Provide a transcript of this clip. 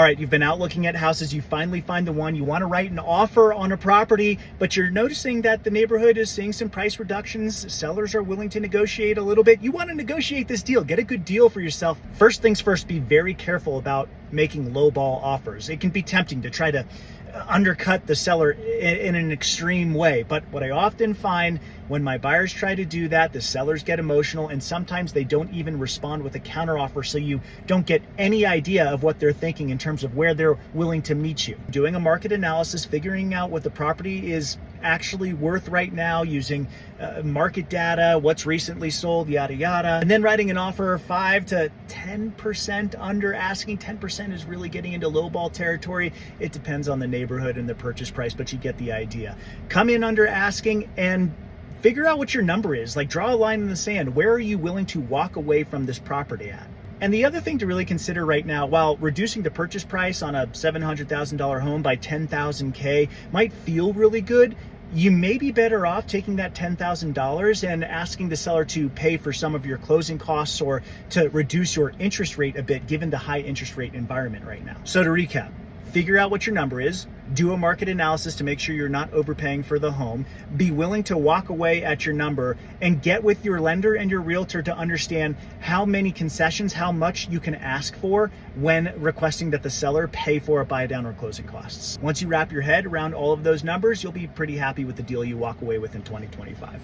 All right, you've been out looking at houses, you finally find the one, you want to write an offer on a property, but you're noticing that the neighborhood is seeing some price reductions. Sellers are willing to negotiate a little bit. You want to negotiate this deal, get a good deal for yourself. First things first, be very careful about making lowball offers. It can be tempting to try to undercut the seller in an extreme way. But what I often find when my buyers try to do that, the sellers get emotional and sometimes they don't even respond with a counteroffer, so you don't get any idea of what they're thinking in terms of where they're willing to meet you. Doing a market analysis, figuring out what the property is actually worth right now using market data, what's recently sold, yada yada, and then writing an offer 5 to 10% under asking. 10% is really getting into lowball territory. It depends on the neighborhood and the purchase price, but you get the idea. Come in under asking and figure out what your number is. Like, draw a line in the sand. Where are you willing to walk away from this property at? And the other thing to really consider right now, while reducing the purchase price on a $700,000 home by $10,000 might feel really good, you may be better off taking that $10,000 and asking the seller to pay for some of your closing costs or to reduce your interest rate a bit, given the high interest rate environment right now. So to recap, figure out what your number is, do a market analysis to make sure you're not overpaying for the home, be willing to walk away at your number, and get with your lender and your realtor to understand how many concessions, how much you can ask for when requesting that the seller pay for a buy down or closing costs. Once you wrap your head around all of those numbers, you'll be pretty happy with the deal you walk away with in 2025.